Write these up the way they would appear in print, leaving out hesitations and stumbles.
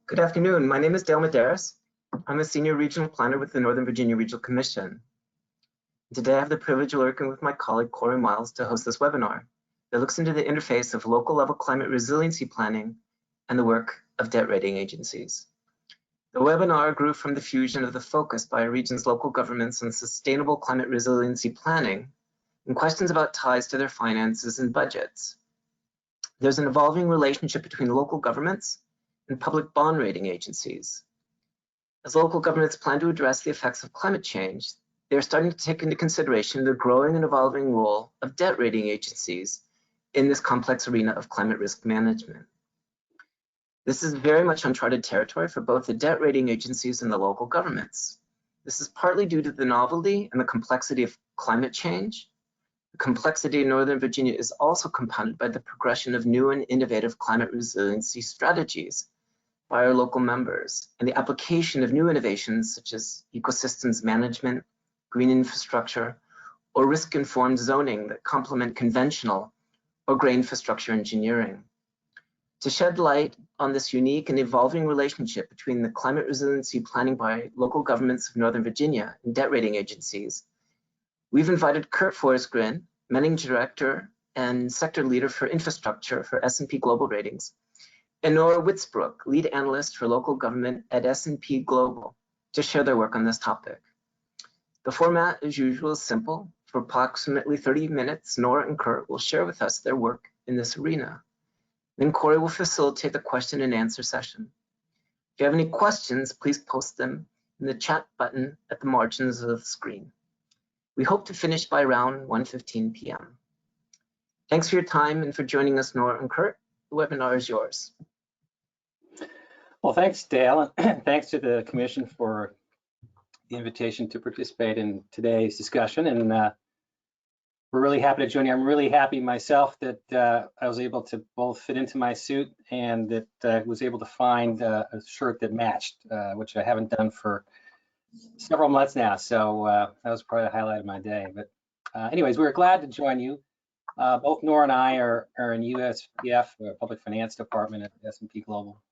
Good afternoon. My name is Dale Medeiros. I'm a senior regional planner with the Northern Virginia Regional Commission. Today I have the privilege of working with my colleague Corey Miles to host this webinar that looks into the interface of local level climate resiliency planning and the work of debt rating agencies. The webinar grew from the fusion of the focus by a region's local governments on sustainable climate resiliency planning and questions about ties to their finances and budgets. There's an evolving relationship between local governments and public bond rating agencies. As local governments plan to address the effects of climate change, they are starting to take into consideration the growing and evolving role of debt rating agencies in this complex arena of climate risk management. This is very much uncharted territory for both the debt rating agencies and the local governments. This is partly due to the novelty and the complexity of climate change. The complexity in Northern Virginia is also compounded by the progression of new and innovative climate resiliency strategies by our local members and the application of new innovations such as ecosystems management, green infrastructure, or risk-informed zoning that complement conventional or gray infrastructure engineering. To shed light on this unique and evolving relationship between the climate resiliency planning by local governments of Northern Virginia and debt rating agencies, we've invited Kurt Forsgren, Managing Director and Sector Leader for Infrastructure for S&P Global Ratings, and Nora Witzbrook, Lead Analyst for Local Government at S&P Global, to share their work on this topic. The format, as usual, is simple. For approximately 30 minutes, Nora and Kurt will share with us their work in this arena. Then Corey will facilitate the question and answer session. If you have any questions, please post them in the chat button at the margins of the screen. We hope to finish by around 1:15 p.m. Thanks for your time and for joining us, Nora and Kurt. The webinar is yours. Well, thanks, Dale, and thanks to the Commission for the invitation to participate in today's discussion. And we're really happy to join you. I'm really happy myself that I was able to both fit into my suit and that I was able to find a shirt that matched, which I haven't done for several months now. So that was probably the highlight of my day. But anyways, we're glad to join you. Both Nora and I are in USPF, Public Finance Department at S&P Global.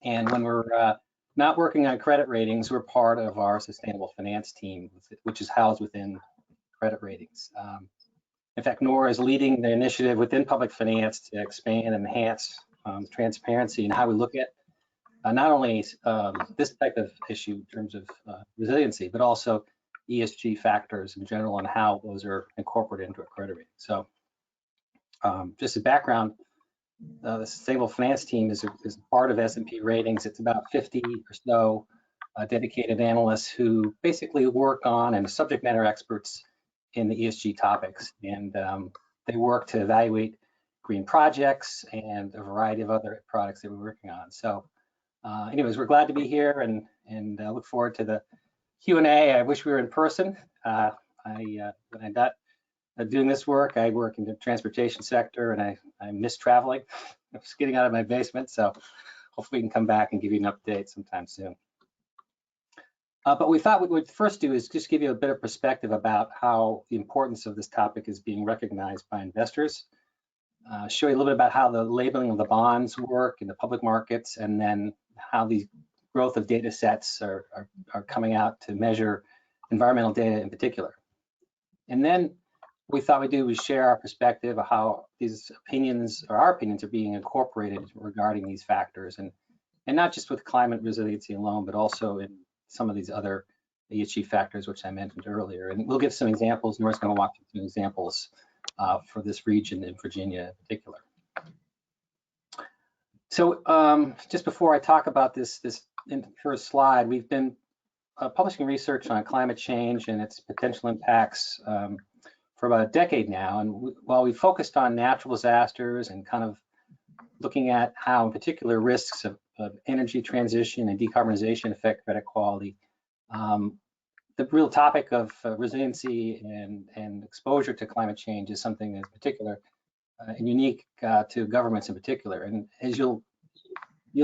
And when we're not working on credit ratings, we're part of our sustainable finance team, which is housed within credit ratings. In fact, Nora is leading the initiative within public finance to expand and enhance transparency and how we look at not only this type of issue in terms of resiliency, but also ESG factors in general and how those are incorporated into a credit rating. So just a background, the sustainable finance team is part of S&P Ratings. It's about 50 or so dedicated analysts who basically work on and subject matter experts in the ESG topics. And they work to evaluate green projects and a variety of other products that we're working on. So anyways, we're glad to be here and look forward to the Q&A. I wish we were in person. When I got doing this work, I work in the transportation sector and I miss traveling. I'm just getting out of my basement, so hopefully we can come back and give you an update sometime soon. But we thought what we'd first do is just give you a bit of perspective about how the importance of this topic is being recognized by investors, show you a little bit about how the labeling of the bonds work in the public markets, and then how the growth of data sets are coming out to measure environmental data in particular. And then what we thought we'd do was share our perspective of how these opinions, or our opinions, are being incorporated regarding these factors, and not just with climate resiliency alone, but also in some of these other ESG factors, which I mentioned earlier. And we'll give some examples. Nora's going to walk you through examples for this region in Virginia in particular. So just before I talk about this in the first slide, we've been publishing research on climate change and its potential impacts for about a decade now. And while we focused on natural disasters and kind of looking at how in particular risks of energy transition and decarbonization affect credit quality, the real topic of resiliency and exposure to climate change is something that's particular and unique to governments in particular. And as you'll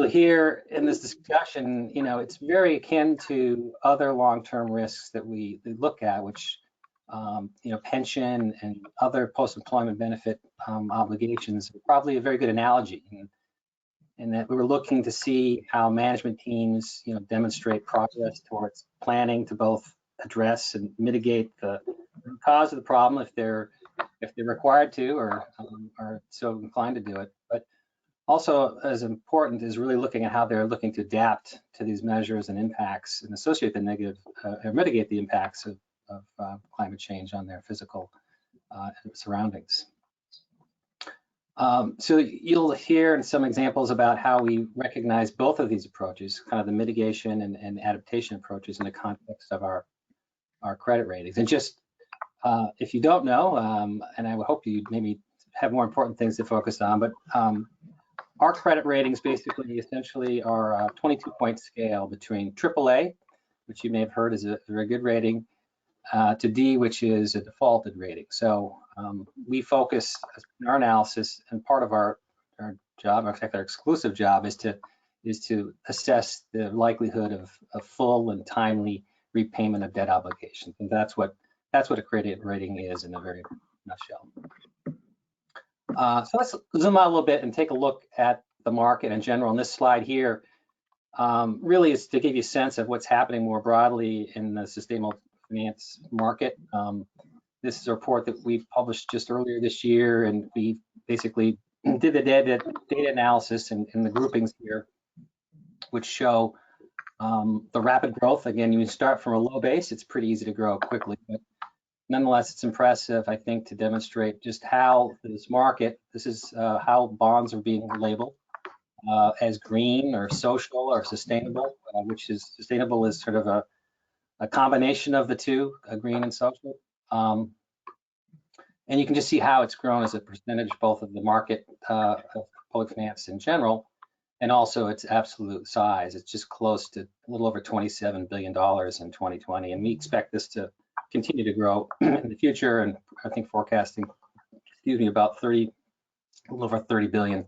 hear in this discussion, it's very akin to other long-term risks that we look at, which pension and other post-employment benefit obligations are probably a very good analogy. And and that we were looking to see how management teams, demonstrate progress towards planning to both address and mitigate the cause of the problem if they're required to or are so inclined to do it. But also as important is really looking at how they're looking to adapt to these measures and impacts and associate the negative or mitigate the impacts of climate change on their physical surroundings. So you'll hear some examples about how we recognize both of these approaches, kind of the mitigation and adaptation approaches in the context of our credit ratings. And just if you don't know, and I would hope you maybe have more important things to focus on, but our credit ratings basically essentially are a 22-point scale between AAA, which you may have heard is a very good rating, to D, which is a defaulted rating. So we focus in our analysis, and part of our job, in fact, our exclusive job, is to assess the likelihood of full and timely repayment of debt obligations, and that's what a credit rating is in a very nutshell. So let's zoom out a little bit and take a look at the market in general. And this slide here really is to give you a sense of what's happening more broadly in the sustainable finance market. This is a report that we published just earlier this year, and we basically did the data analysis and the groupings here, which show the rapid growth. Again, you start from a low base, it's pretty easy to grow quickly, but nonetheless, it's impressive, I think, to demonstrate just how this market, this is how bonds are being labeled as green or social or sustainable, which is sustainable is sort of a combination of the two, green and social. And you can just see how it's grown as a percentage, both of the market of public finance in general, and also its absolute size. It's just close to a little over $27 billion in 2020, and we expect this to continue to grow in the future, and I think forecasting, about a little over 30 billion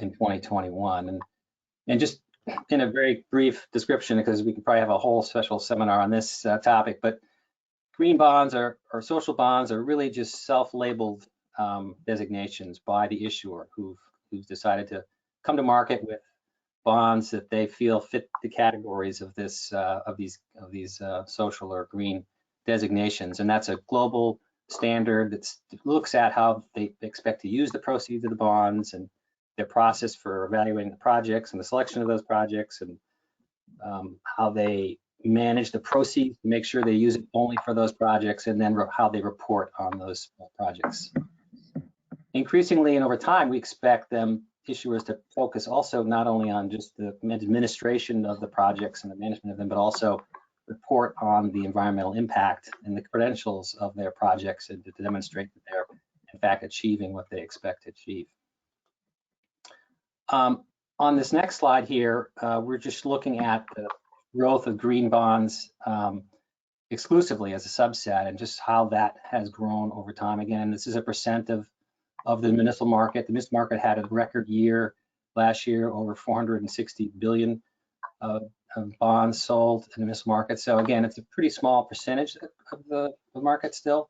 in 2021. And just in a very brief description, because we could probably have a whole special seminar on this topic, but green bonds or social bonds are really just self-labeled designations by the issuer who've decided to come to market with bonds that they feel fit the categories of this of these social or green designations, and that's a global standard that looks at how they expect to use the proceeds of the bonds and their process for evaluating the projects and the selection of those projects, and how they manage the proceeds to make sure they use it only for those projects, and then how they report on those projects. Increasingly and over time, we expect issuers to focus also not only on just the administration of the projects and the management of them, but also report on the environmental impact and the credentials of their projects, and to demonstrate that they're in fact achieving what they expect to achieve. On this next slide here, we're just looking at the growth of green bonds exclusively as a subset, and just how that has grown over time. Again, this is a percent of the municipal market. The municipal market had a record year last year, over 460 billion of bonds sold in the municipal market. So again, it's a pretty small percentage of the market still,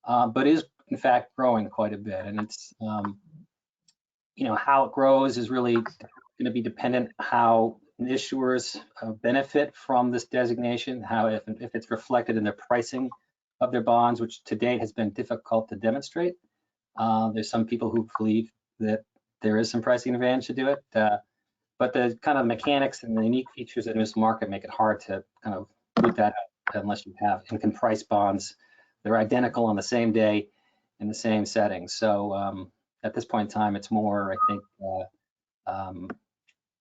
but is in fact growing quite a bit. And it's how it grows is really going to be dependent how issuers benefit from this designation, how if it's reflected in their pricing of their bonds, which to date has been difficult to demonstrate. There's some people who believe that there is some pricing advantage to do it, but the kind of mechanics and the unique features in this market make it hard to kind of put that up unless you have income price bonds. They're identical on the same day in the same setting. So at this point in time, it's more, I think,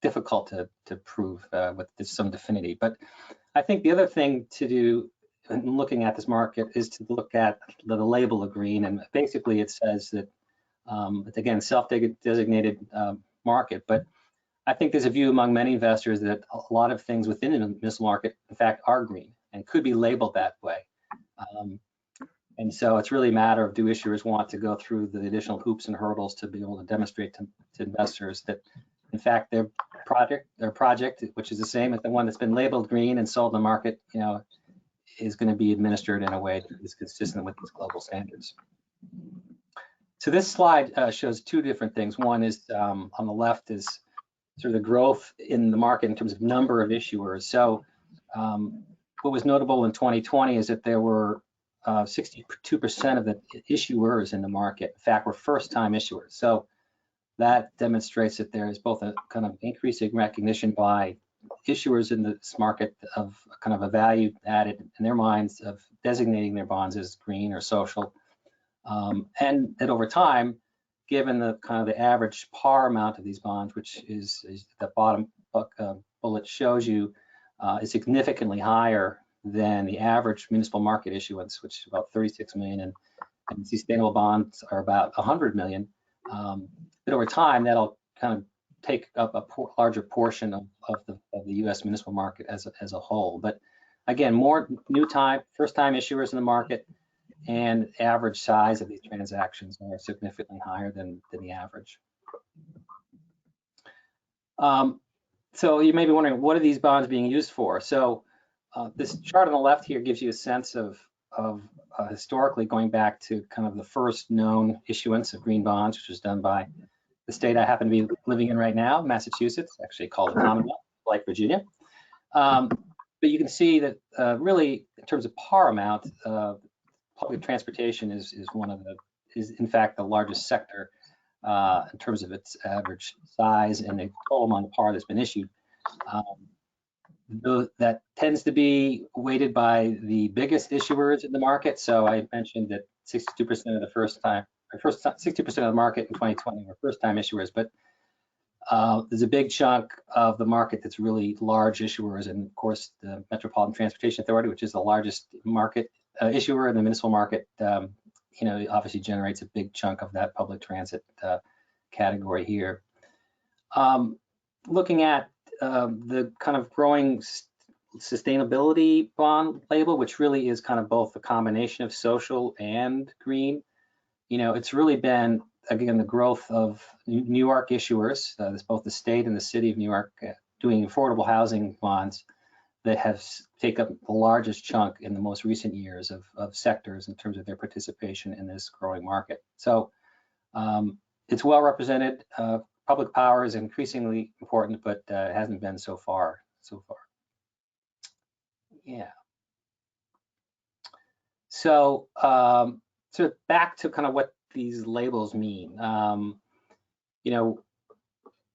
difficult to prove with some definity. But I think the other thing to do in looking at this market is to look at the label of green, and basically it says that it's again self-designated market, but I think there's a view among many investors that a lot of things within this market in fact are green and could be labeled that way. And so it's really a matter of, do issuers want to go through the additional hoops and hurdles to be able to demonstrate to investors that in fact their project, which is the same as the one that's been labeled green and sold in the market, is going to be administered in a way that is consistent with these global standards. So this slide shows two different things. One is on the left is sort of the growth in the market in terms of number of issuers. So what was notable in 2020 is that there were 62% of the issuers in the market, in fact, were first-time issuers. So that demonstrates that there is both a kind of increasing recognition by issuers in this market of kind of a value added in their minds of designating their bonds as green or social, and that over time, given the kind of the average par amount of these bonds, which is the bottom bullet shows you, is significantly higher than the average municipal market issuance, which is about 36 million, and sustainable bonds are about 100 million. But over time, that'll kind of take up a larger portion of the U.S. municipal market as a whole. But again, more first-time issuers in the market, and average size of these transactions are significantly higher than the average. So you may be wondering, what are these bonds being used for? So this chart on the left here gives you a sense of historically going back to kind of the first known issuance of green bonds, which was done by the state I happen to be living in right now, Massachusetts, actually called the Commonwealth, like Virginia. But you can see that really, in terms of par amount, public transportation is in fact the largest sector in terms of its average size and the total amount of par that's been issued. That tends to be weighted by the biggest issuers in the market. So I mentioned that 62% of the 60% of the market in 2020 were first-time issuers, but there's a big chunk of the market that's really large issuers, and of course the Metropolitan Transportation Authority, which is the largest market issuer in the municipal market, obviously generates a big chunk of that public transit category here. Looking at the kind of growing sustainability bond label, which really is kind of both a combination of social and green, it's really been, again, the growth of New York issuers, both the state and the city of New York doing affordable housing bonds that have taken up the largest chunk in the most recent years of sectors in terms of their participation in this growing market. So it's well represented. Public power is increasingly important, but it hasn't been so far. Yeah. So back to kind of what these labels mean.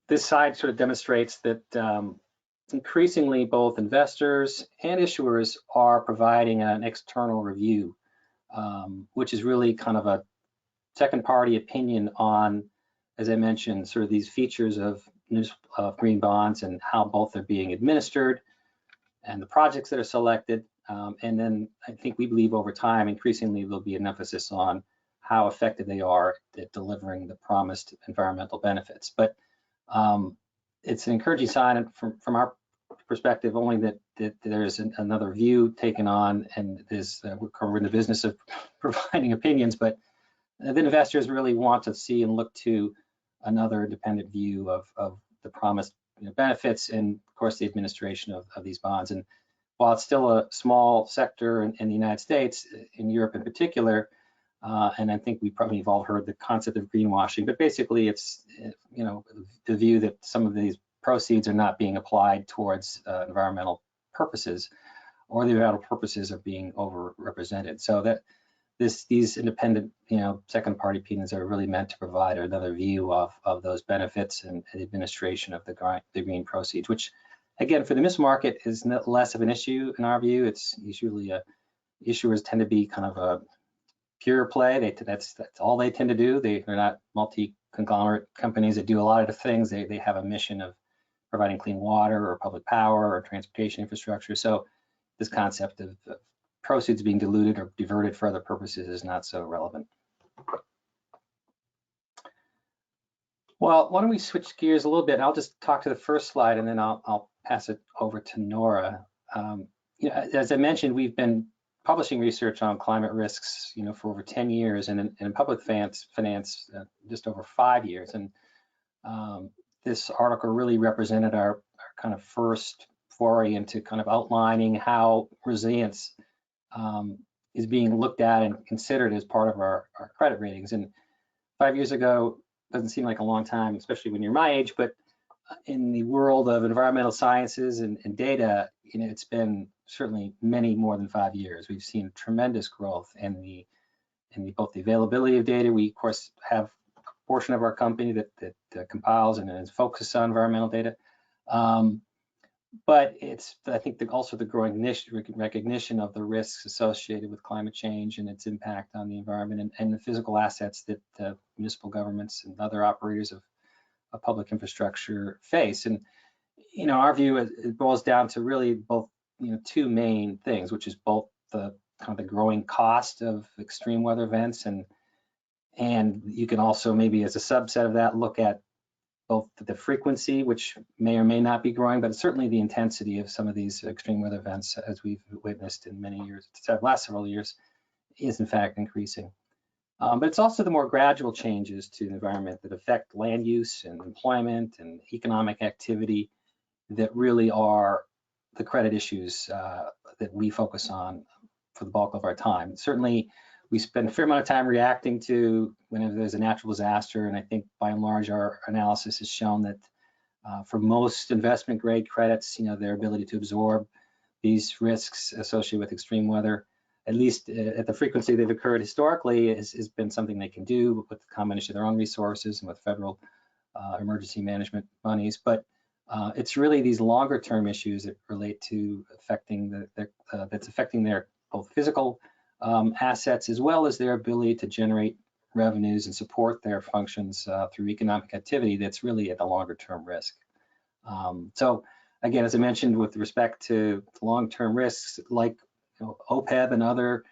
This side sort of demonstrates that increasingly both investors and issuers are providing an external review, which is really kind of a second party opinion on, as I mentioned, sort of these features of green bonds and how both are being administered and the projects that are selected. And then I think we believe over time, increasingly there'll be an emphasis on how effective they are at delivering the promised environmental benefits. But it's an encouraging sign from our perspective only that there's another view taken on, and we're in the business of providing opinions, but the investors really want to see and look to another independent view of the promised benefits and, of course, the administration of these bonds. And while it's still a small sector in the United States, in Europe in particular, and I think we've all heard the concept of greenwashing, but basically it's the view that some of these proceeds are not being applied towards environmental purposes, or the environmental purposes are being overrepresented. So that these independent, second party opinions are really meant to provide another view of those benefits and the administration of the green proceeds, which again, for the municipal market is less of an issue in our view. It's usually issuers tend to be kind of a pure play. That's all they tend to do. They're not multi-conglomerate companies that do a lot of things. They have a mission of providing clean water or public power or transportation infrastructure. So this concept of proceeds being diluted or diverted for other purposes is not so relevant. Well, why don't we switch gears a little bit? I'll just talk to the first slide and then I'll pass it over to Nora. As I mentioned, we've been publishing research on climate risks, for over 10 years, and in public finance just over 5 years. And this article really represented our kind of first foray into kind of outlining how resilience is being looked at and considered as part of our credit ratings. And 5 years ago doesn't seem like a long time, especially when you're my age, but in the world of environmental sciences and data, it's been certainly many more than 5 years. We've seen tremendous growth in both the availability of data. We, of course, have a portion of our company that compiles and is focused on environmental data. But it's, I think, also the growing recognition of the risks associated with climate change and its impact on the environment and the physical assets that municipal governments and other operators of public infrastructure face. And our view, it boils down to really both two main things, which is both the kind of the growing cost of extreme weather events, and you can also maybe as a subset of that look at both the frequency, which may or may not be growing, but certainly the intensity of some of these extreme weather events, as we've witnessed in many years, last several years, is in fact increasing. But it's also the more gradual changes to the environment that affect land use and employment and economic activity that really are the credit issues that we focus on for the bulk of our time. Certainly, we spend a fair amount of time reacting to whenever there's a natural disaster, and I think by and large our analysis has shown that for most investment grade credits, their ability to absorb these risks associated with extreme weather, at least at the frequency they've occurred historically, has been something they can do with the combination of their own resources and with federal emergency management monies. But it's really these longer term issues that relate to affecting that's affecting their both physical assets as well as their ability to generate revenues and support their functions through economic activity that's really at the longer term risk. So again, as I mentioned, with respect to long-term risks like OPEB and other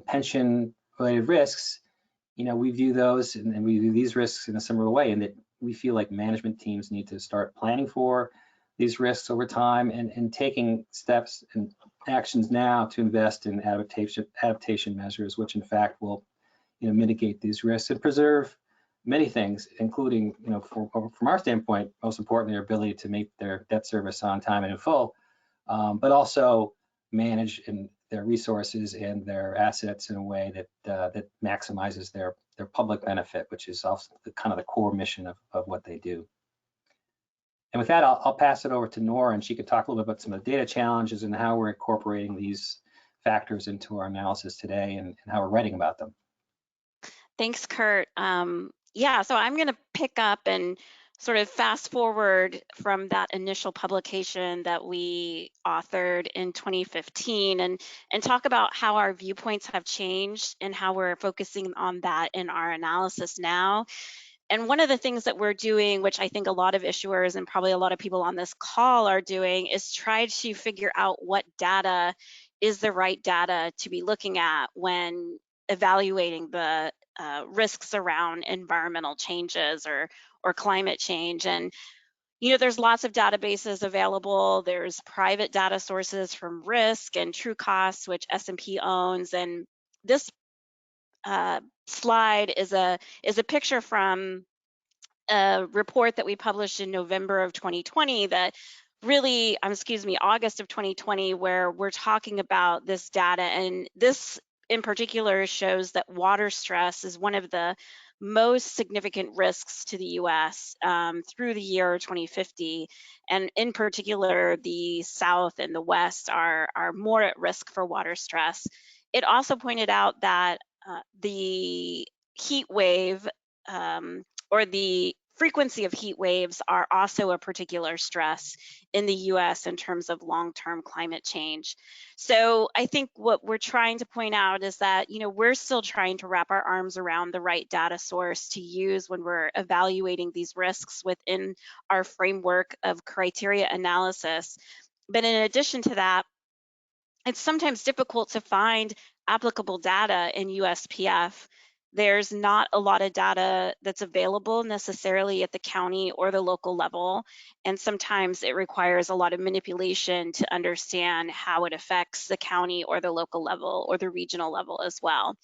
pension-related risks, we view those and we view these risks in a similar way, in that we feel like management teams need to start planning for these risks over time and taking steps and actions now to invest in adaptation measures, which in fact will mitigate these risks and preserve many things, including from our standpoint, most importantly, their ability to meet their debt service on time and in full, but also manage their resources and their assets in a way that maximizes their public benefit, which is also kind of the core mission of what they do. And with that, I'll pass it over to Nora, and she could talk a little bit about some of the data challenges and how we're incorporating these factors into our analysis today and how we're writing about them. Thanks, Kurt. Yeah, so I'm going to pick up and sort of fast forward from that initial publication that we authored in 2015 and talk about how our viewpoints have changed and how we're focusing on that in our analysis now. And one of the things that we're doing, which I think a lot of issuers and probably a lot of people on this call are doing, is try to figure out what data is the right data to be looking at when evaluating the risks around environmental changes or climate change. And there's lots of databases available. There's private data sources from Risk and True Costs, which S&P owns. And this slide is a picture from a report that we published in November of 2020 that really, August of 2020, where we're talking about this data. And this in particular shows that water stress is one of the most significant risks to the US through the year 2050. And in particular, the South and the West are more at risk for water stress. It also pointed out that the heat wave or the frequency of heat waves are also a particular stress in the US in terms of long-term climate change. So I think what we're trying to point out is that, we're still trying to wrap our arms around the right data source to use when we're evaluating these risks within our framework of criteria analysis. But in addition to that, it's sometimes difficult to find applicable data in USPF. There's not a lot of data that's available necessarily at the county or the local level, and sometimes it requires a lot of manipulation to understand how it affects the county or the local level or the regional level as well.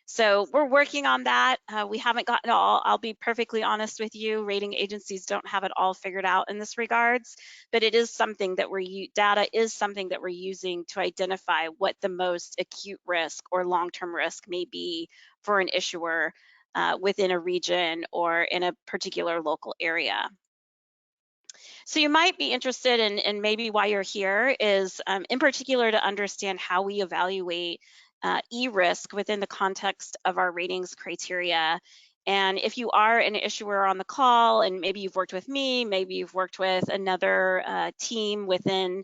So we're working on that. We haven't gotten it all. I'll be perfectly honest with you, rating agencies don't have it all figured out in this regards, but it is something that data is something that we're using to identify what the most acute risk or long-term risk may be for an issuer within a region or in a particular local area. So you might be interested in, and maybe why you're here is in particular to understand how we evaluate e-risk within the context of our ratings criteria. And if you are an issuer on the call, and maybe you've worked with me, maybe you've worked with another team within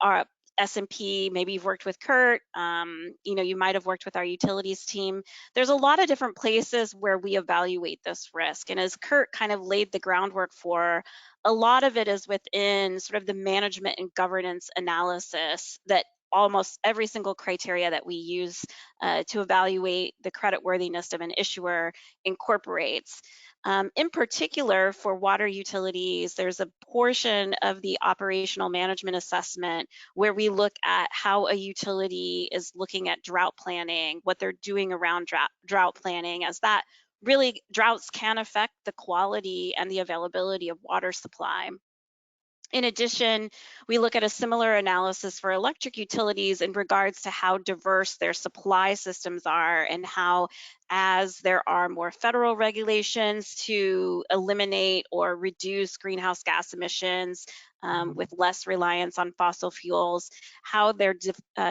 our S&P, maybe you've worked with Kurt, you might have worked with our utilities team. There's a lot of different places where we evaluate this risk. And as Kurt kind of laid the groundwork for, a lot of it is within sort of the management and governance analysis that almost every single criteria that we use to evaluate the creditworthiness of an issuer incorporates. In particular, for water utilities, there's a portion of the operational management assessment where we look at how a utility is looking at drought planning, what they're doing around drought planning, as that really droughts can affect the quality and the availability of water supply. In addition, we look at a similar analysis for electric utilities in regards to how diverse their supply systems are, and how, as there are more federal regulations to eliminate or reduce greenhouse gas emissions with less reliance on fossil fuels, how they're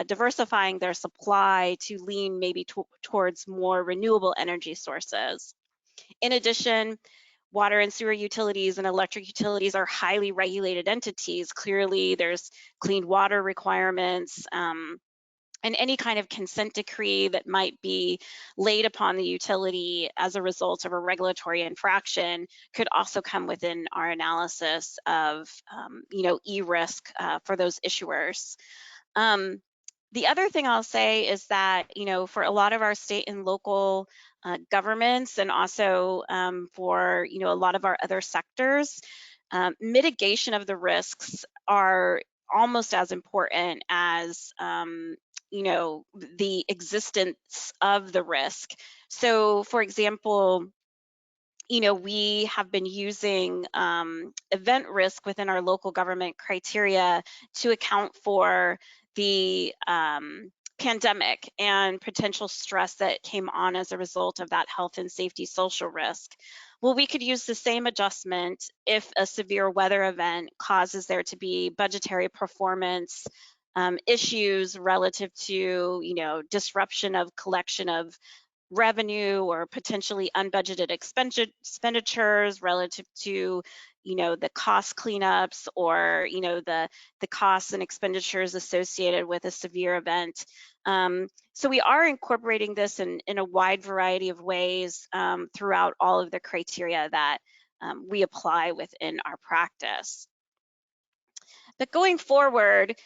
diversifying their supply to lean maybe towards more renewable energy sources. In addition, water and sewer utilities and electric utilities are highly regulated entities. Clearly, there's clean water requirements, and any kind of consent decree that might be laid upon the utility as a result of a regulatory infraction could also come within our analysis of, e-risk for those issuers. The other thing I'll say is that, for a lot of our state and local governments, and also for, a lot of our other sectors, mitigation of the risks are almost as important as, the existence of the risk. So, for example, we have been using event risk within our local government criteria to account for the pandemic and potential stress that came on as a result of that health and safety social risk. Well, we could use the same adjustment if a severe weather event causes there to be budgetary performance issues relative to, disruption of collection of revenue or potentially unbudgeted expenditures relative to, the cost cleanups, or, the costs and expenditures associated with a severe event. So we are incorporating this in a wide variety of ways throughout all of the criteria that we apply within our practice. But going forward,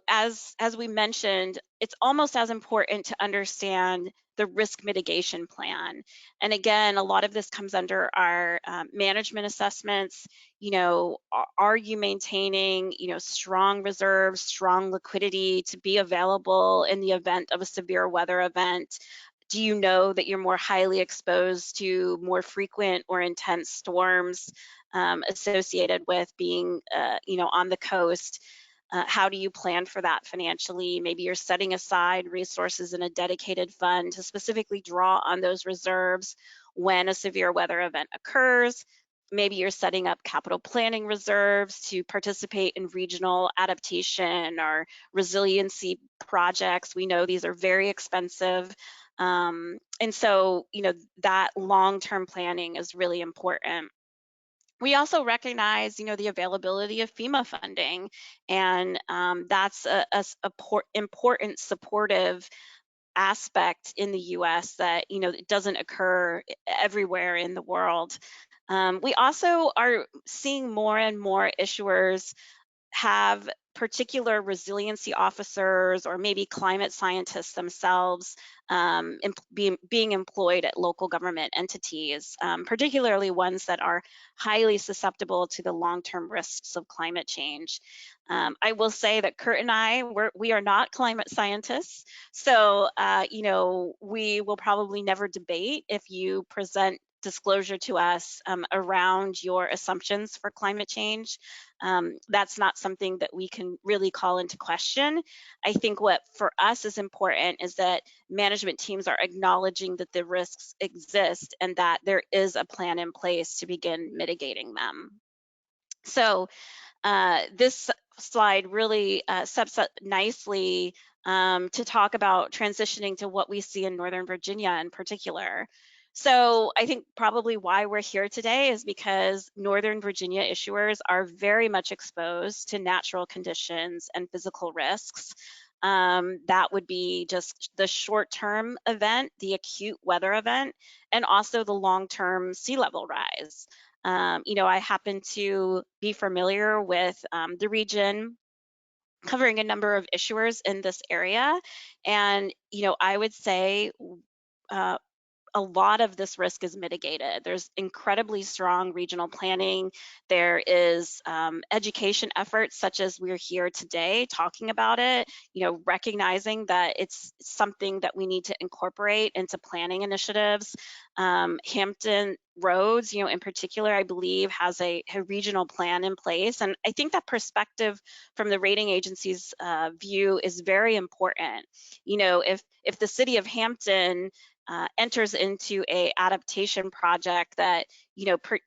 as we mentioned, it's almost as important to understand the risk mitigation plan. And again, a lot of this comes under our management assessments. Are you maintaining, strong reserves, strong liquidity to be available in the event of a severe weather event? Do you know that you're more highly exposed to more frequent or intense storms associated with being, on the coast? How do you plan for that financially? Maybe you're setting aside resources in a dedicated fund to specifically draw on those reserves when a severe weather event occurs. Maybe you're setting up capital planning reserves to participate in regional adaptation or resiliency projects. We know these are very expensive. And so, that long-term planning is really important. We also recognize, the availability of FEMA funding, and that's a important supportive aspect in the U.S. that, it doesn't occur everywhere in the world. We also are seeing more and more issuers have particular resiliency officers, or maybe climate scientists themselves being employed at local government entities, particularly ones that are highly susceptible to the long-term risks of climate change. I will say that Kurt and I, we are not climate scientists, so we will probably never debate if you present disclosure to us around your assumptions for climate change. That's not something that we can really call into question. I think what for us is important is that management teams are acknowledging that the risks exist and that there is a plan in place to begin mitigating them. So this slide really sets up nicely to talk about transitioning to what we see in Northern Virginia in particular. So I think probably why we're here today is because Northern Virginia issuers are very much exposed to natural conditions and physical risks. That would be just the short-term event, the acute weather event, and also the long-term sea level rise. I happen to be familiar with the region, covering a number of issuers in this area. And, I would say uh, a lot of this risk is mitigated. There's incredibly strong regional planning. There is education efforts such as we're here today talking about it, recognizing that it's something that we need to incorporate into planning initiatives. Hampton Roads, in particular, I believe has a regional plan in place. And I think that perspective from the rating agency's view is very important. If the city of Hampton enters into a adaptation project that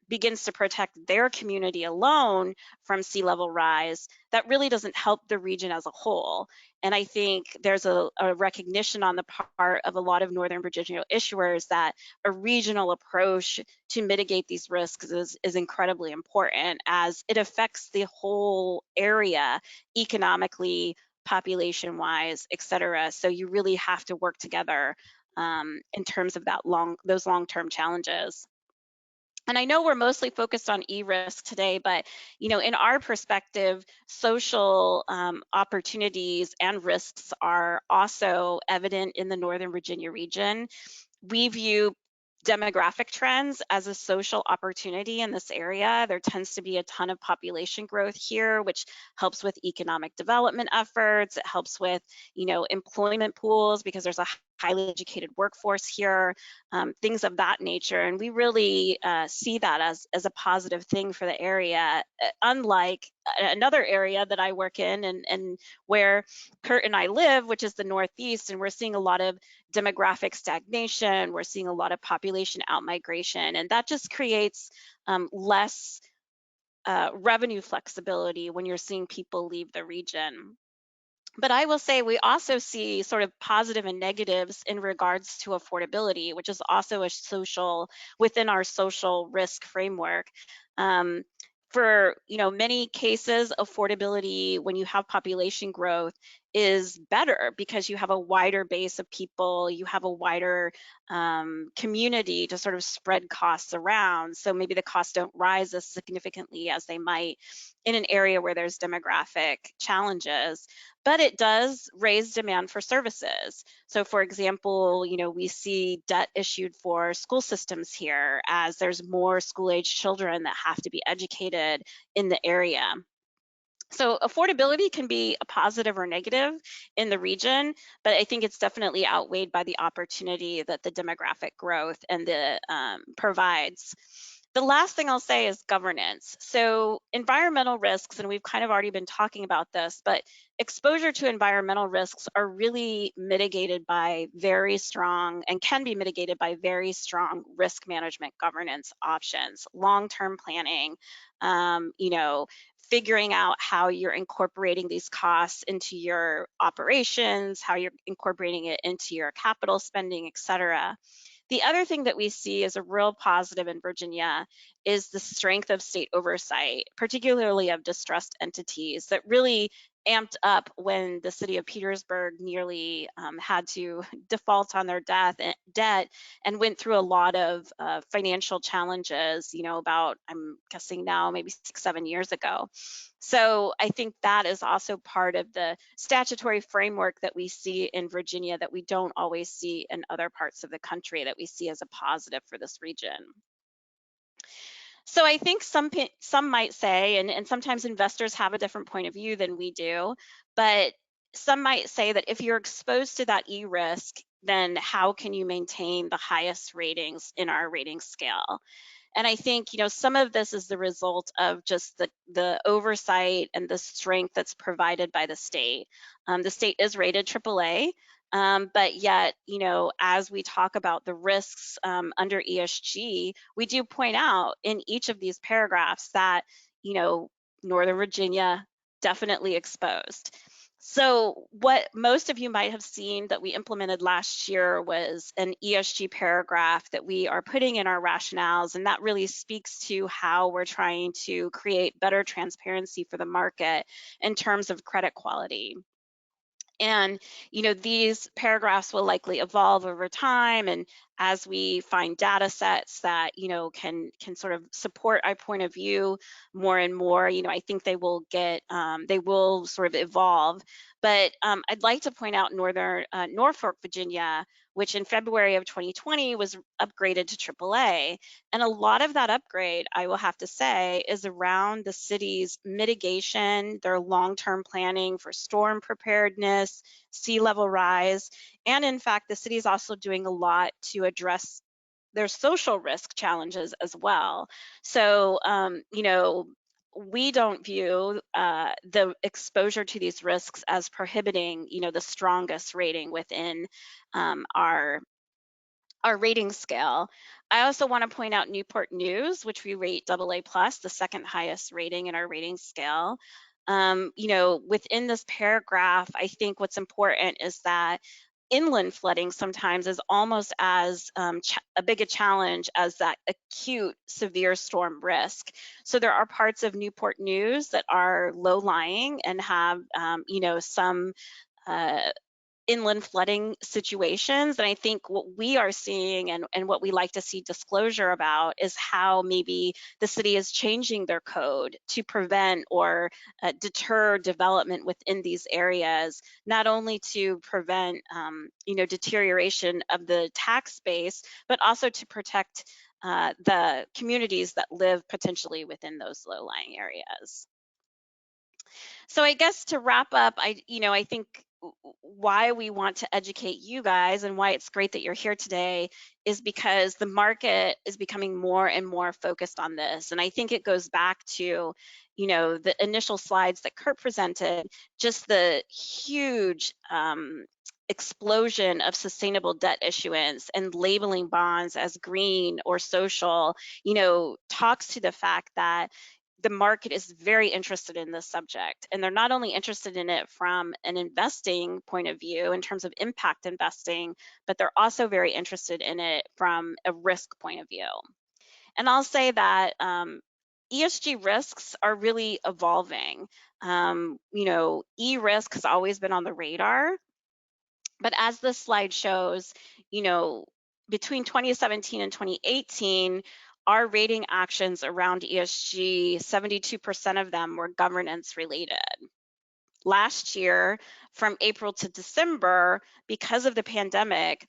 begins to protect their community alone from sea level rise, that really doesn't help the region as a whole. And I think there's a recognition on the part of a lot of Northern Virginia issuers that a regional approach to mitigate these risks is incredibly important, as it affects the whole area economically, population-wise, et cetera. So you really have to work together in terms of those long-term challenges. And I know we're mostly focused on e-risk today, but in our perspective, social opportunities and risks are also evident in the Northern Virginia region. We view demographic trends as a social opportunity in this area. There tends to be a ton of population growth here, which helps with economic development efforts. It helps with, employment pools because there's a highly educated workforce here, things of that nature. And we really see that as a positive thing for the area, unlike another area that I work in and where Kurt and I live, which is the Northeast, and we're seeing a lot of demographic stagnation. We're seeing a lot of population outmigration, and that just creates less revenue flexibility when you're seeing people leave the region. But I will say we also see sort of positive and negatives in regards to affordability, which is also within our social risk framework. For many cases, affordability when you have population growth is better because you have a wider base of people, you have a wider community to sort of spread costs around. So maybe the costs don't rise as significantly as they might in an area where there's demographic challenges. But it does raise demand for services. So for example, we see debt issued for school systems here as there's more school-age children that have to be educated in the area. So affordability can be a positive or negative in the region, but I think it's definitely outweighed by the opportunity that the demographic growth and the provides. The last thing I'll say is governance. So environmental risks, and we've kind of already been talking about this, but exposure to environmental risks are really mitigated by very strong and can be mitigated by very strong risk management governance options, long-term planning, figuring out how you're incorporating these costs into your operations, how you're incorporating it into your capital spending, et cetera. The other thing that we see as a real positive in Virginia is the strength of state oversight, particularly of distressed entities that really amped up when the city of Petersburg nearly had to default on their debt and went through a lot of financial challenges, about, I'm guessing now, maybe 6-7 years ago. So I think that is also part of the statutory framework that we see in Virginia that we don't always see in other parts of the country, that we see as a positive for this region. So I think some might say, and sometimes investors have a different point of view than we do, but some might say that if you're exposed to that e-risk, then how can you maintain the highest ratings in our rating scale? And I think, some of this is the result of just the oversight and the strength that's provided by the state. The state is rated AAA, but yet, as we talk about the risks under ESG, we do point out in each of these paragraphs that, Northern Virginia, definitely exposed. So what most of you might have seen that we implemented last year was an ESG paragraph that we are putting in our rationales, and that really speaks to how we're trying to create better transparency for the market in terms of credit quality. And these paragraphs will likely evolve over time, and as we find data sets that can sort of support our point of view more and more, I think they will sort of evolve. But I'd like to point out Norfolk, Virginia, which in February of 2020 was upgraded to AAA. And a lot of that upgrade, I will have to say, is around the city's mitigation, their long-term planning for storm preparedness, sea level rise, and in fact, the city is also doing a lot to address their social risk challenges as well. So, we don't view the exposure to these risks as prohibiting, the strongest rating within our rating scale. I also want to point out Newport News, which we rate AA+, the second highest rating in our rating scale. Within this paragraph, I think what's important is that inland flooding sometimes is almost as a big a challenge as that acute severe storm risk. So there are parts of Newport News that are low-lying and have, some inland flooding situations. And I think what we are seeing and what we like to see disclosure about is how maybe the city is changing their code to prevent or deter development within these areas, not only to prevent deterioration of the tax base, but also to protect the communities that live potentially within those low-lying areas. So I guess to wrap up, I think why we want to educate you guys and why it's great that you're here today is because the market is becoming more and more focused on this. And I think it goes back to, the initial slides that Kurt presented, just the huge explosion of sustainable debt issuance and labeling bonds as green or social, talks to the fact that the market is very interested in this subject. And they're not only interested in it from an investing point of view in terms of impact investing, but they're also very interested in it from a risk point of view. And I'll say that ESG risks are really evolving. E-risk has always been on the radar, but as this slide shows, between 2017 and 2018, our rating actions around ESG, 72% of them were governance related. Last year, from April to December, because of the pandemic,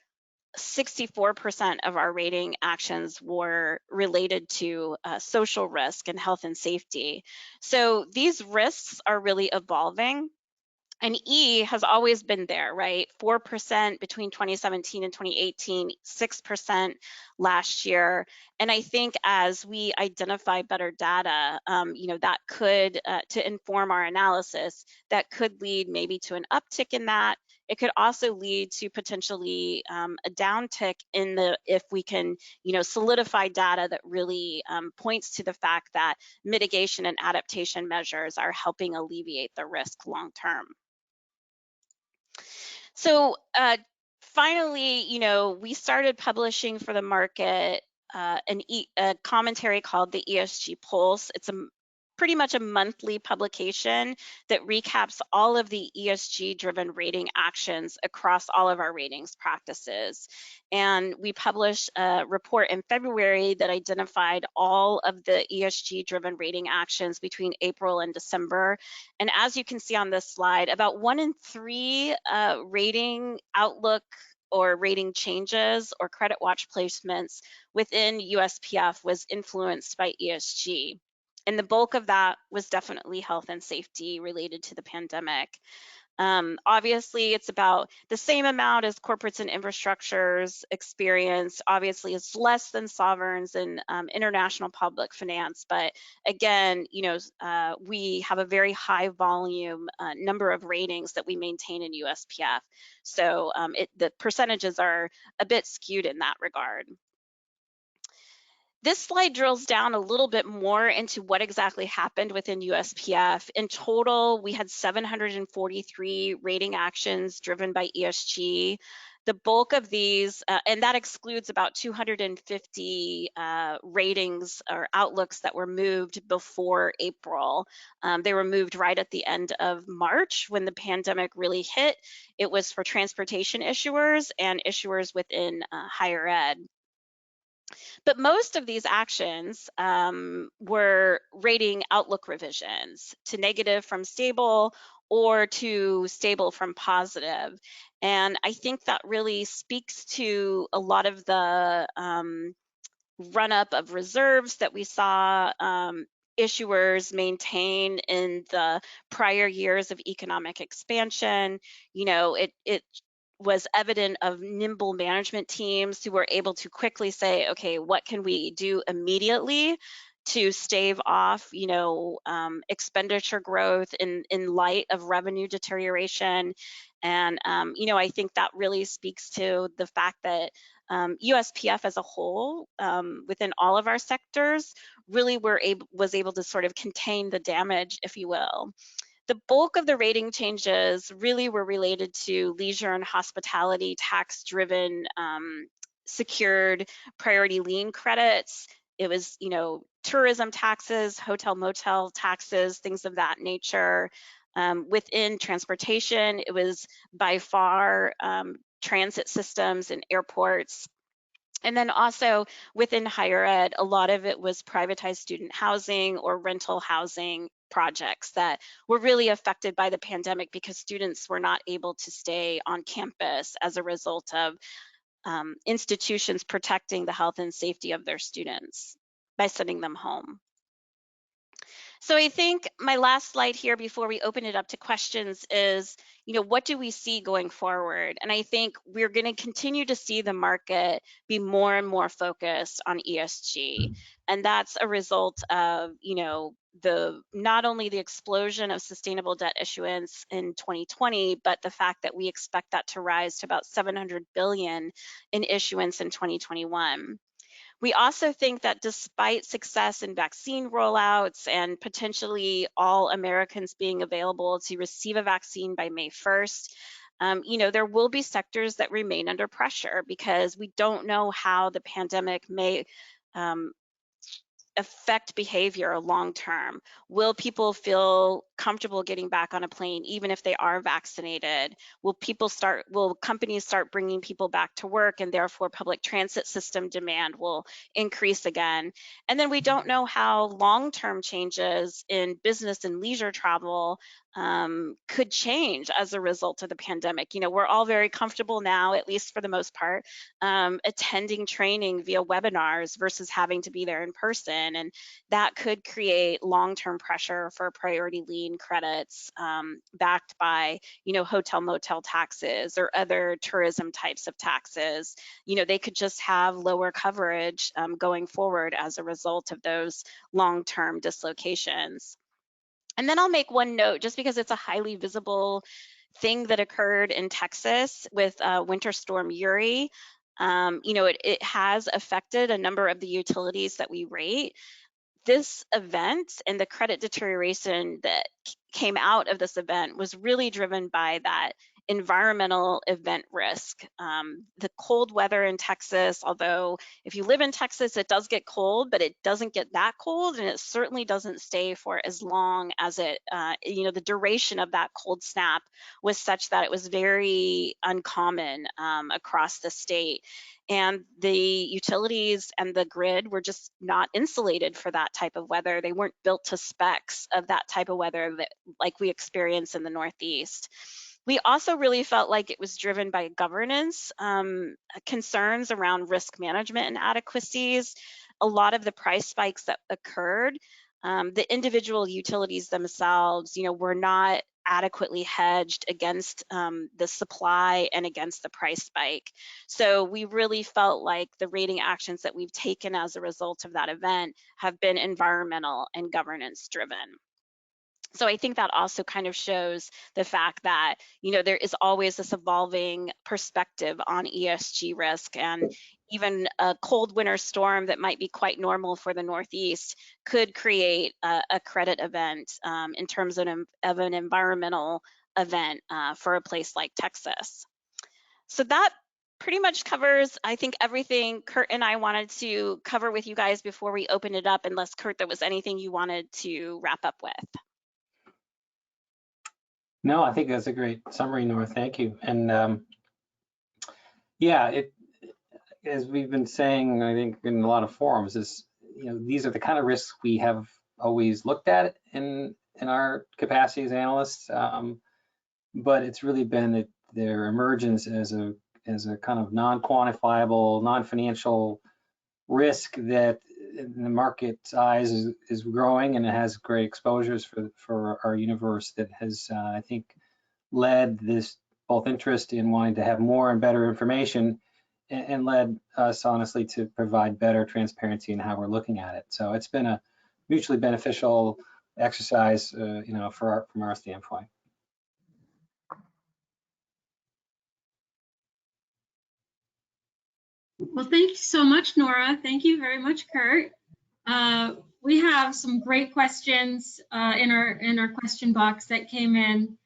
64% of our rating actions were related to social risk and health and safety. So these risks are really evolving. And E has always been there, right? 4% between 2017 and 2018, 6% last year. And I think as we identify better data, that could, to inform our analysis, that could lead maybe to an uptick in that. It could also lead to potentially a downtick in if we can, solidify data that really points to the fact that mitigation and adaptation measures are helping alleviate the risk long term. So finally, we started publishing for the market a commentary called the ESG Pulse. It's pretty much a monthly publication that recaps all of the ESG-driven rating actions across all of our ratings practices. And we published a report in February that identified all of the ESG-driven rating actions between April and December. And as you can see on this slide, about 1 in 3 rating outlook or rating changes or credit watch placements within USPF was influenced by ESG. And the bulk of that was definitely health and safety related to the pandemic. Obviously, it's about the same amount as corporates and infrastructures experience. Obviously, it's less than sovereigns and international public finance. But again, we have a very high volume number of ratings that we maintain in USPF. So the percentages are a bit skewed in that regard. This slide drills down a little bit more into what exactly happened within USPF. In total, we had 743 rating actions driven by ESG. The bulk of these, and that excludes about 250 ratings or outlooks that were moved before April. They were moved right at the end of March when the pandemic really hit. It was for transportation issuers and issuers within higher ed. But most of these actions were rating outlook revisions to negative from stable or to stable from positive. And I think that really speaks to a lot of the run up of reserves that we saw issuers maintain in the prior years of economic expansion. You know, it was evident of nimble management teams who were able to quickly say, okay, what can we do immediately to stave off, you know, expenditure growth in light of revenue deterioration. And, you know, I think that really speaks to the fact that USPF as a whole, within all of our sectors, really was able to sort of contain the damage, if you will. The bulk of the rating changes really were related to leisure and hospitality tax-driven secured priority lien credits. It was, you know, tourism taxes, hotel motel taxes, things of that nature. Within transportation, it was by far transit systems and airports. And then also within higher ed, a lot of it was privatized student housing or rental housing projects that were really affected by the pandemic because students were not able to stay on campus as a result of institutions protecting the health and safety of their students by sending them home. So I think my last slide here before we open it up to questions is, you know, what do we see going forward? And I think we're going to continue to see the market be more and more focused on ESG. And that's a result of, you know, not only the explosion of sustainable debt issuance in 2020, but the fact that we expect that to rise to about 700 billion in issuance in 2021. We also think that despite success in vaccine rollouts and potentially all Americans being available to receive a vaccine by May 1st, you know, there will be sectors that remain under pressure because we don't know how the pandemic may affect behavior long term. Will people feel comfortable getting back on a plane even if they are vaccinated? Will companies start bringing people back to work, and therefore public transit system demand will increase again? And then we don't know how long-term changes in business and leisure travel could change as a result of the pandemic. You know, we're all very comfortable now, at least for the most part, attending training via webinars versus having to be there in person. And that could create long-term pressure for priority lien credits backed by, you know, hotel motel taxes or other tourism types of taxes. You know, they could just have lower coverage going forward as a result of those long-term dislocations. And then I'll make one note, just because it's a highly visible thing that occurred in Texas with Winter Storm Uri. You know, it has affected a number of the utilities that we rate. This event and the credit deterioration that came out of this event was really driven by that environmental event risk. The cold weather in Texas, although if you live in Texas, it does get cold, but it doesn't get that cold, and it certainly doesn't stay for as long as it, you know, the duration of that cold snap was such that it was very uncommon across the state. And the utilities and the grid were just not insulated for that type of weather. They weren't built to specs of that type of weather that, like we experience in the Northeast. We also really felt like it was driven by governance concerns around risk management and adequacies. A lot of the price spikes that occurred, the individual utilities themselves, you know, were not adequately hedged against the supply and against the price spike. So we really felt like the rating actions that we've taken as a result of that event have been environmental and governance driven. So I think that also kind of shows the fact that, you know, there is always this evolving perspective on ESG risk. And even a cold winter storm that might be quite normal for the Northeast could create a credit event in terms of an environmental event for a place like Texas. So that pretty much covers, I think, everything Kurt and I wanted to cover with you guys before we open it up, unless, Kurt, there was anything you wanted to wrap up with. No, I think that's a great summary, Nora. Thank you. And yeah, as we've been saying, I think in a lot of forums, is these are the kind of risks we have always looked at in our capacity as analysts, but it's really been their emergence as a kind of non-quantifiable, non-financial risk that in the market's eyes is growing, and it has great exposures for our universe that has, I think, led this both interest in wanting to have more and better information, and led us honestly to provide better transparency in how we're looking at it. So it's been a mutually beneficial exercise, from our standpoint. Well, thank you so much, Nora. Thank you very much, Kurt. We have some great questions in our question box that came in,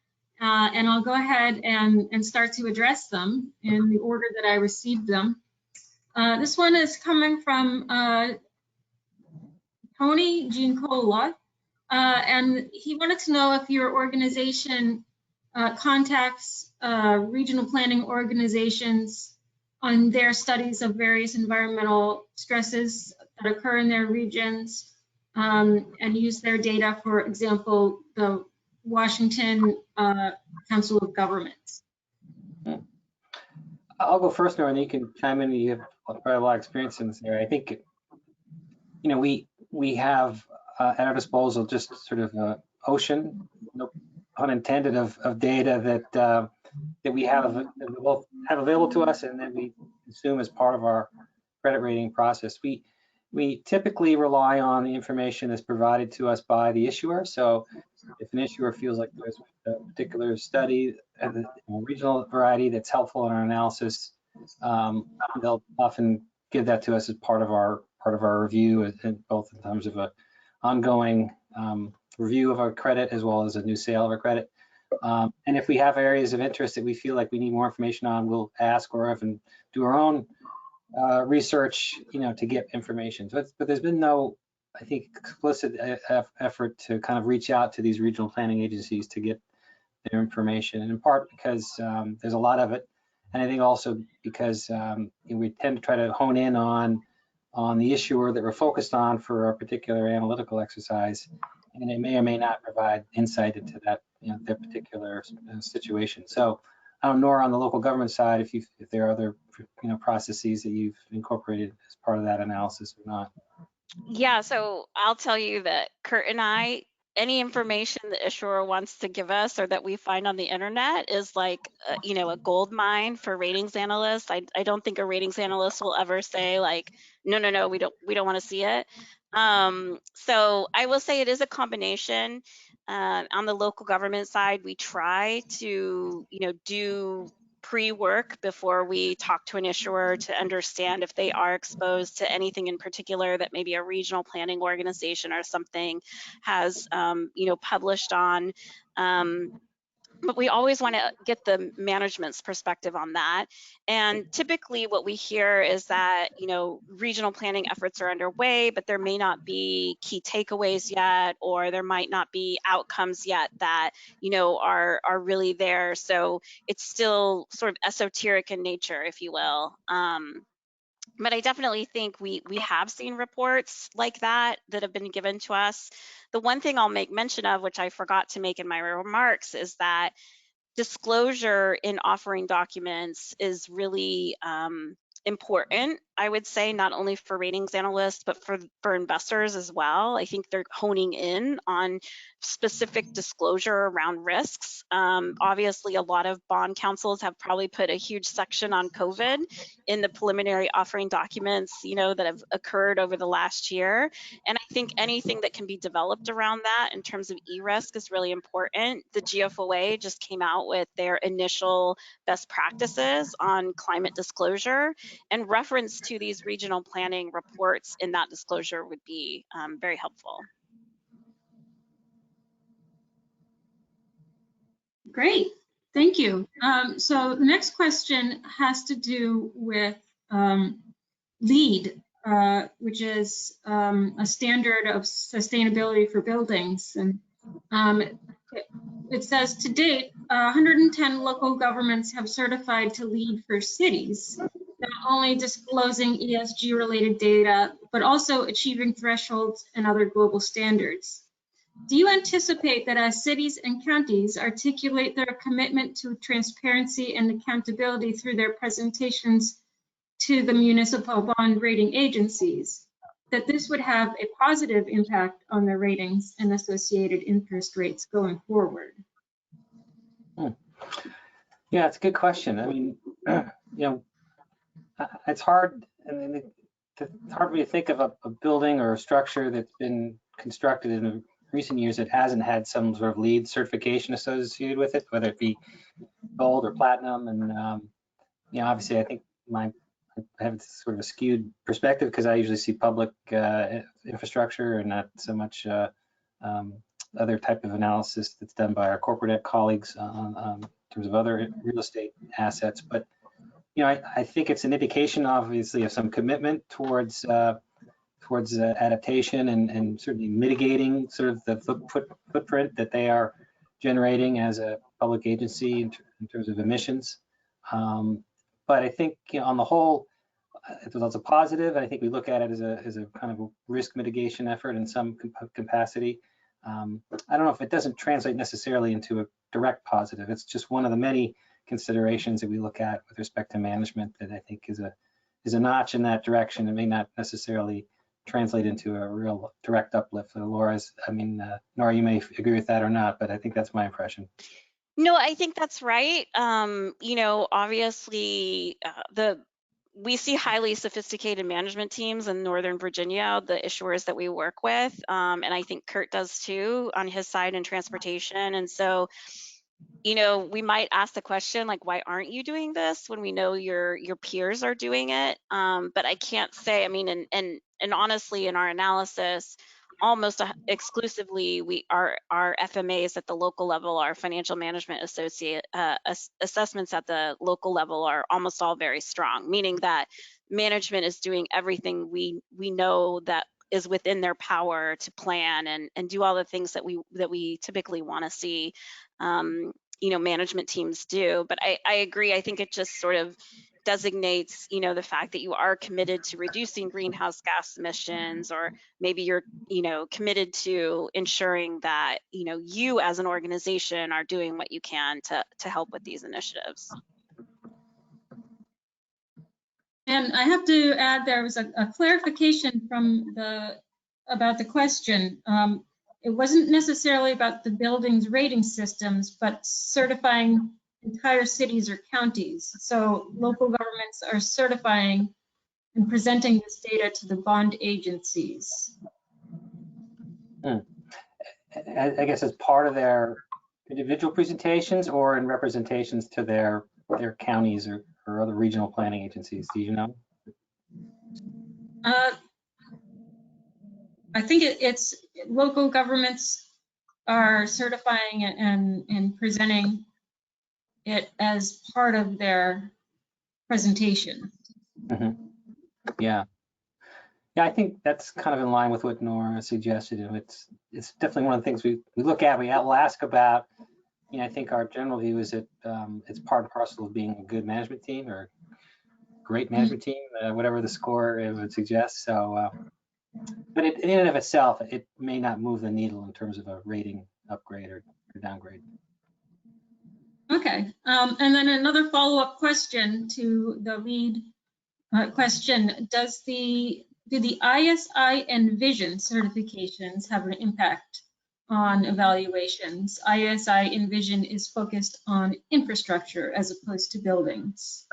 and I'll go ahead and start to address them in the order that I received them. This one is coming from Tony Giancola, and he wanted to know if your organization contacts regional planning organizations on their studies of various environmental stresses that occur in their regions, and use their data, for example, the Washington Council of Governments. I'll go first, Nora, and you can chime in. You have probably a lot of experience in this area. I think, we have at our disposal just sort of an ocean, no pun intended, of data that we have available to us, and then we consume as part of our credit rating process. We typically rely on the information that's provided to us by the issuer. So if an issuer feels like there's a particular study of a regional variety that's helpful in our analysis, they'll often give that to us as part of our review, both in terms of an ongoing review of our credit as well as a new sale of our credit. And if we have areas of interest that we feel like we need more information on, we'll ask or even do our own research, to get information. So but there's been no, I think, explicit effort to kind of reach out to these regional planning agencies to get their information, and in part because there's a lot of it, and I think also because we tend to try to hone in on the issuer that we're focused on for a particular analytical exercise, and it may or may not provide insight into that, their particular situation. So, I don't know, Nora, on the local government side, if there are other, processes that you've incorporated as part of that analysis or not. Yeah, so I'll tell you that Kurt and I, any information the issuer wants to give us or that we find on the internet is like, a gold mine for ratings analysts. I don't think a ratings analyst will ever say like, no, we don't want to see it. So I will say it is a combination. On the local government side, we try to, do pre-work before we talk to an issuer to understand if they are exposed to anything in particular that maybe a regional planning organization or something has, published on. But we always want to get the management's perspective on that. And typically what we hear is that, regional planning efforts are underway, but there may not be key takeaways yet, or there might not be outcomes yet that, are really there. So it's still sort of esoteric in nature, if you will. But I definitely think we have seen reports like that have been given to us. The one thing I'll make mention of, which I forgot to make in my remarks, is that disclosure in offering documents is really important, I would say, not only for ratings analysts, but for investors as well. I think they're honing in on specific disclosure around risks. Obviously, a lot of bond councils have probably put a huge section on COVID in the preliminary offering documents, that have occurred over the last year. And I think anything that can be developed around that in terms of e-risk is really important. The GFOA just came out with their initial best practices on climate disclosure, and reference to these regional planning reports in that disclosure would be very helpful. Great, thank you. So the next question has to do with LEED, which is a standard of sustainability for buildings. And it says to date, 110 local governments have certified to LEED for cities, not only disclosing ESG-related data, but also achieving thresholds and other global standards. Do you anticipate that as cities and counties articulate their commitment to transparency and accountability through their presentations to the municipal bond rating agencies, that this would have a positive impact on their ratings and associated interest rates going forward? Yeah, it's a good question. I mean, it's hard. It's hard for me to think of a building or a structure that's been constructed in recent years that hasn't had some sort of LEED certification associated with it, whether it be gold or platinum. And obviously, I think I have sort of a skewed perspective because I usually see public infrastructure and not so much other type of analysis that's done by our corporate colleagues in terms of other real estate assets. But I think it's an indication, obviously, of some commitment towards adaptation and certainly mitigating sort of the footprint that they are generating as a public agency in terms of emissions. But I think on the whole, it was also positive. I think we look at it as a kind of a risk mitigation effort in some capacity. I don't know if it doesn't translate necessarily into a direct positive. It's just one of the many considerations that we look at with respect to management that I think is a notch in that direction. It may not necessarily translate into a real direct uplift. Nora, you may agree with that or not, but I think that's my impression. No, I think that's right. Obviously, we see highly sophisticated management teams in Northern Virginia, the issuers that we work with, and I think Kurt does too on his side in transportation. And so, we might ask the question, like, why aren't you doing this when we know your peers are doing it? But I can't say, and honestly, in our analysis, almost exclusively our FMAs at the local level, our financial management assessments at the local level are almost all very strong, meaning that management is doing everything we know that is within their power to plan and do all the things that we typically want to see management teams do. But I agree. I think it just sort of designates, the fact that you are committed to reducing greenhouse gas emissions, or maybe you're, committed to ensuring that, you as an organization are doing what you can to help with these initiatives. And I have to add, there was a clarification about the question. It wasn't necessarily about the building's rating systems, but certifying entire cities or counties. So local governments are certifying and presenting this data to the bond agencies. I guess as part of their individual presentations or in representations to their counties or other regional planning agencies, do you know? I think it's local governments are certifying it and presenting it as part of their presentation. Mm-hmm. Yeah, I think that's kind of in line with what Nora suggested. It's definitely one of the things we look at. We'll ask about. I think our general view is that it's part and parcel of being a good management team or great management team, whatever the score it would suggest. So, but in and of itself, it may not move the needle in terms of a rating upgrade or downgrade. Okay, and then another follow-up question to the LEED question: do the ISI and Vision certifications have an impact on evaluations? ISI and Vision is focused on infrastructure as opposed to buildings.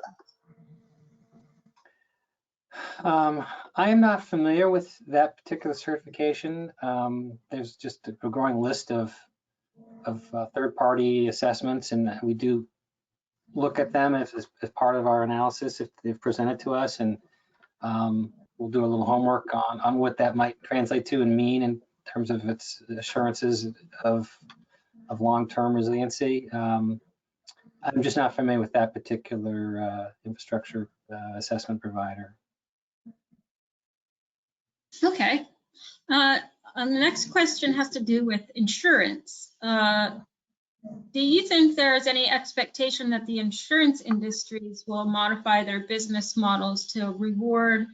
I am not familiar with that particular certification. There's just a growing list of third-party assessments, and we do look at them as part of our analysis if they've presented to us. And We'll do a little homework on what that might translate to and mean in terms of its assurances of long-term resiliency. I'm just not familiar with that particular infrastructure assessment provider. Okay. The next question has to do with insurance. Do you think there is any expectation that the insurance industries will modify their business models to reward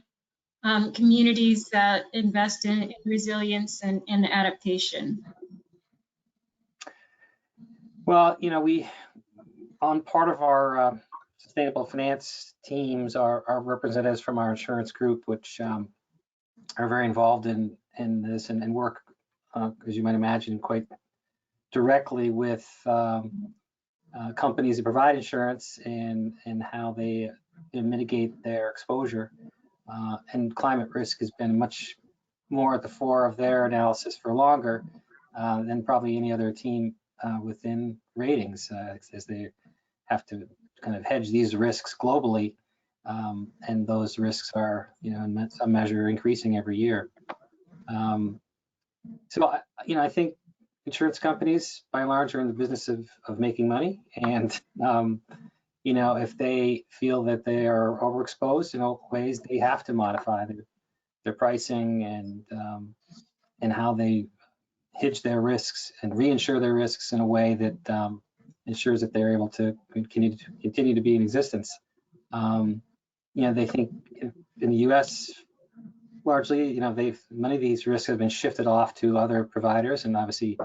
communities that invest in resilience and adaptation? Well, you know, on part of our sustainable finance teams are representatives from our insurance group, which are very involved in this and work, as you might imagine, quite directly with companies that provide insurance and how they mitigate their exposure. And climate risk has been much more at the fore of their analysis for longer than probably any other team within ratings, as they have to kind of hedge these risks globally. And those risks are, you know, in some measure increasing every year. So, you know, I think insurance companies, by and large, are in the business of making money. And, you know, if they feel that they are overexposed in all ways, they have to modify their pricing and how they hedge their risks and reinsure their risks in a way that ensures that they're able to continue to be in existence. You know, they think in the U.S. largely, you know, many of these risks have been shifted off to other providers, and obviously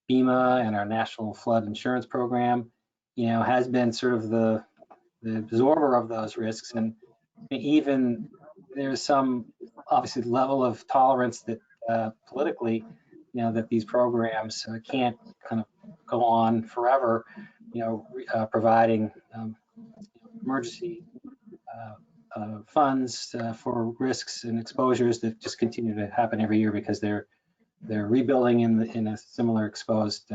FEMA and our National Flood Insurance Program, you know, has been sort of the absorber of those risks. And even there's some obviously level of tolerance that politically, you know, that these programs can't kind of go on forever, you know, providing emergency funds for risks and exposures that just continue to happen every year because they're rebuilding in a similar exposed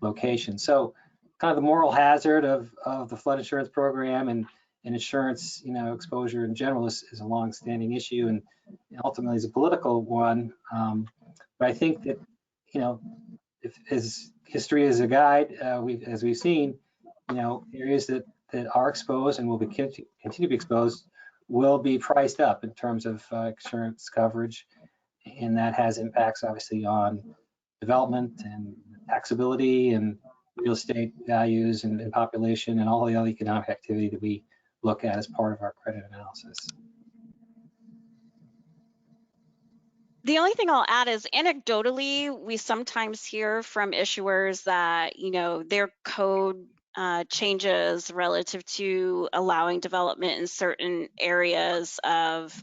location. So kind of the moral hazard of the flood insurance program and insurance, you know, exposure in general is a long-standing issue and ultimately is a political one. But I think that, you know, as history is a guide, as we've seen, you know, areas that are exposed and will continue to be exposed will be priced up in terms of insurance coverage, and that has impacts obviously on development and taxability and real estate values and population and all the other economic activity that we look at as part of our credit analysis. The only thing I'll add is anecdotally, we sometimes hear from issuers that, you know, their code changes relative to allowing development in certain areas of,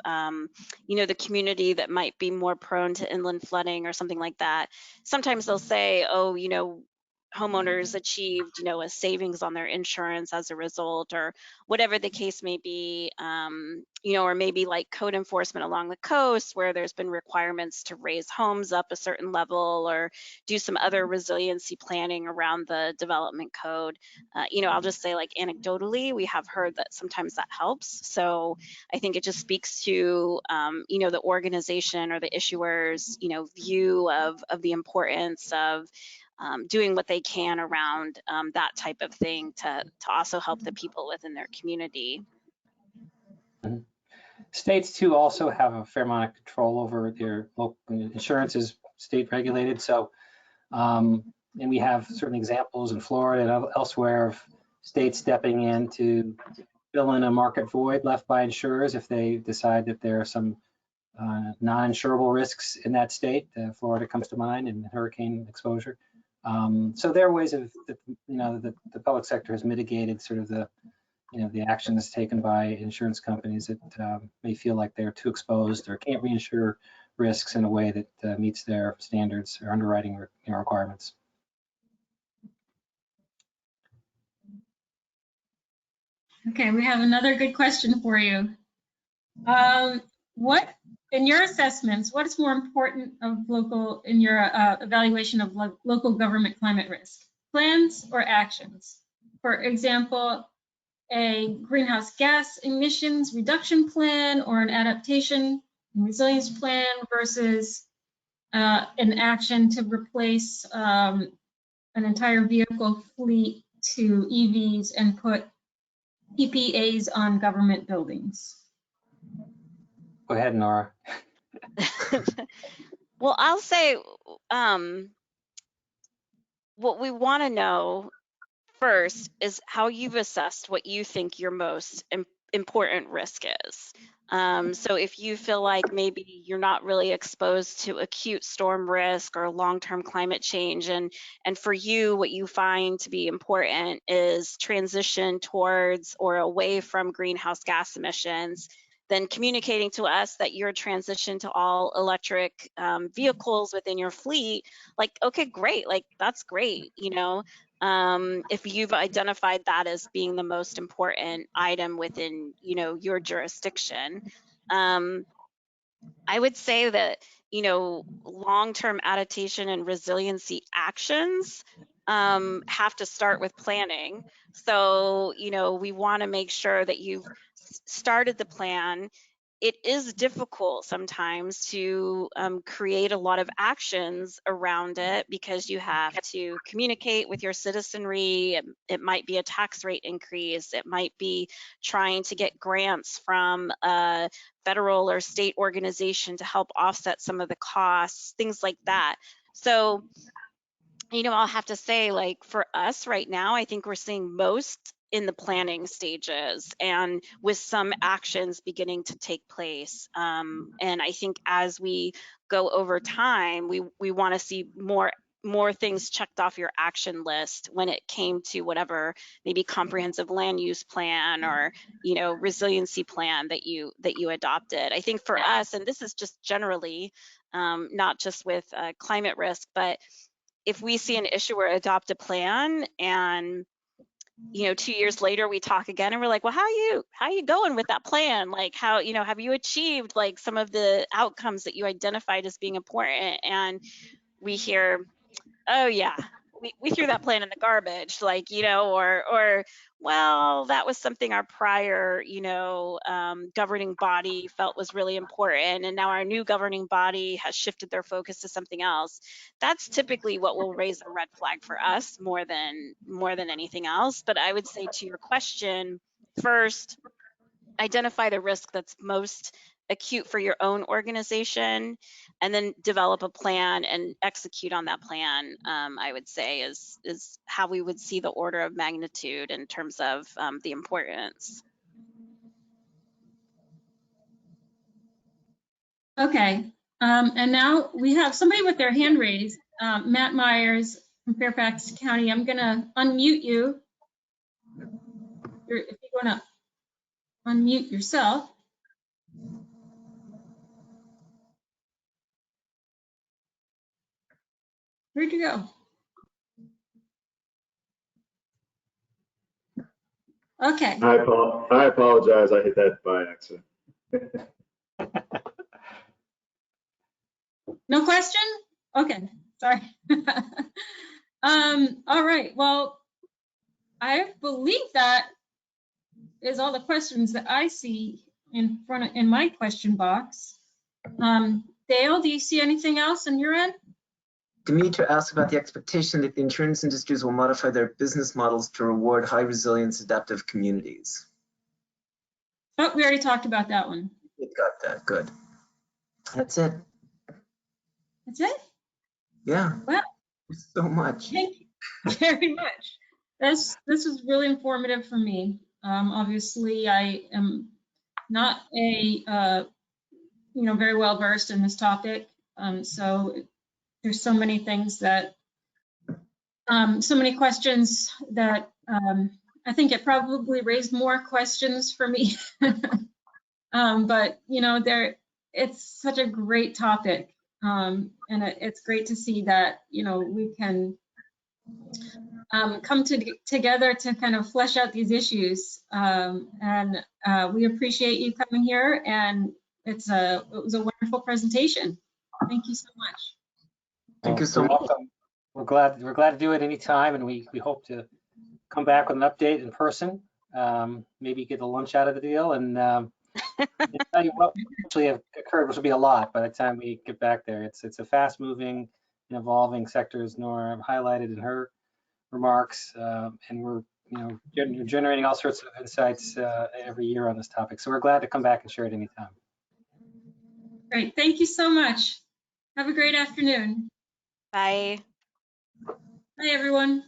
you know, the community that might be more prone to inland flooding or something like that. Sometimes they'll say, oh, you know, homeowners achieved, you know, a savings on their insurance as a result, or whatever the case may be, you know, or maybe like code enforcement along the coast where there's been requirements to raise homes up a certain level or do some other resiliency planning around the development code. You know, I'll just say, like, anecdotally, we have heard that sometimes that helps. So I think it just speaks to, you know, the organization or the issuer's, you know, view of the importance of doing what they can around that type of thing to also help the people within their community. States too also have a fair amount of control over their local insurance is state regulated. So, and we have certain examples in Florida and elsewhere of states stepping in to fill in a market void left by insurers if they decide that there are some non-insurable risks in that state. Florida comes to mind in hurricane exposure. So there are ways of, you know, the public sector has mitigated sort of the, you know, the actions taken by insurance companies that may feel like they're too exposed or can't reinsure risks in a way that meets their standards or underwriting requirements. Okay, we have another good question for you. What, in your assessments, what is more important of local, in your evaluation of local government climate risk, plans or actions? For example, a greenhouse gas emissions reduction plan or an adaptation and resilience plan versus an action to replace an entire vehicle fleet to EVs and put PPAs on government buildings? Go ahead, Nora. Well, I'll say what we want to know first is how you've assessed what you think your most important risk is. So if you feel like maybe you're not really exposed to acute storm risk or long-term climate change, and for you, what you find to be important is transition towards or away from greenhouse gas emissions, then communicating to us that you're transitioned to all electric vehicles within your fleet, like, okay, great, like that's great, you know. If you've identified that as being the most important item within, you know, your jurisdiction, I would say that, you know, long-term adaptation and resiliency actions have to start with planning. So, you know, we want to make sure that you've started the plan. It is difficult sometimes to create a lot of actions around it because you have to communicate with your citizenry. It might be a tax rate increase. It might be trying to get grants from a federal or state organization to help offset some of the costs, things like that. So, you know, I'll have to say, like, for us right now, I think we're seeing most in the planning stages and with some actions beginning to take place. And I think as we go over time, we want to see more things checked off your action list when it came to whatever maybe comprehensive land use plan or, you know, resiliency plan that you adopted. I think for us, and this is just generally not just with climate risk, but if we see an issue or adopt a plan and, you know, 2 years later we talk again and we're like, well, how are you going with that plan? Like, how, you know, have you achieved like some of the outcomes that you identified as being important? And we hear, oh yeah, we threw that plan in the garbage, like, you know, or well, that was something our prior, you know, governing body felt was really important, and now our new governing body has shifted their focus to something else. That's typically what will raise a red flag for us more than anything else. But I would say to your question, first, identify the risk that's most acute for your own organization, and then develop a plan and execute on that plan. I would say is how we would see the order of magnitude in terms of the importance. Okay, and now we have somebody with their hand raised, Matt Myers from Fairfax County. I'm gonna unmute you. If you wanna unmute yourself. Where'd you go? Okay. I apologize. I hit that by accident. No question? Okay, sorry. All right, well, I believe that is all the questions that I see in my question box. Dale, do you see anything else on your end? Demetra asked about the expectation that the insurance industries will modify their business models to reward high resilience adaptive communities. Oh, we already talked about that one. We got that, good. That's it. That's it? Yeah. Well, so much. Thank you very much. This was really informative for me. Obviously, I am not a very well versed in this topic. So there's so many things that, so many questions that I think it probably raised more questions for me. But it's such a great topic, and it's great to see that we can come together to kind of flesh out these issues. And we appreciate you coming here, and it was a wonderful presentation. Thank you so much. Thank you so much. We're glad to do it anytime, and we hope to come back with an update in person maybe get a lunch out of the deal, and tell you what actually have occurred, which will be a lot by the time we get back there. It's a fast-moving and evolving sector, as Nora highlighted in her remarks, and we're generating all sorts of insights every year on this topic. So we're glad to come back and share it anytime. Great, thank you so much. Have a great afternoon. Bye. Bye, everyone.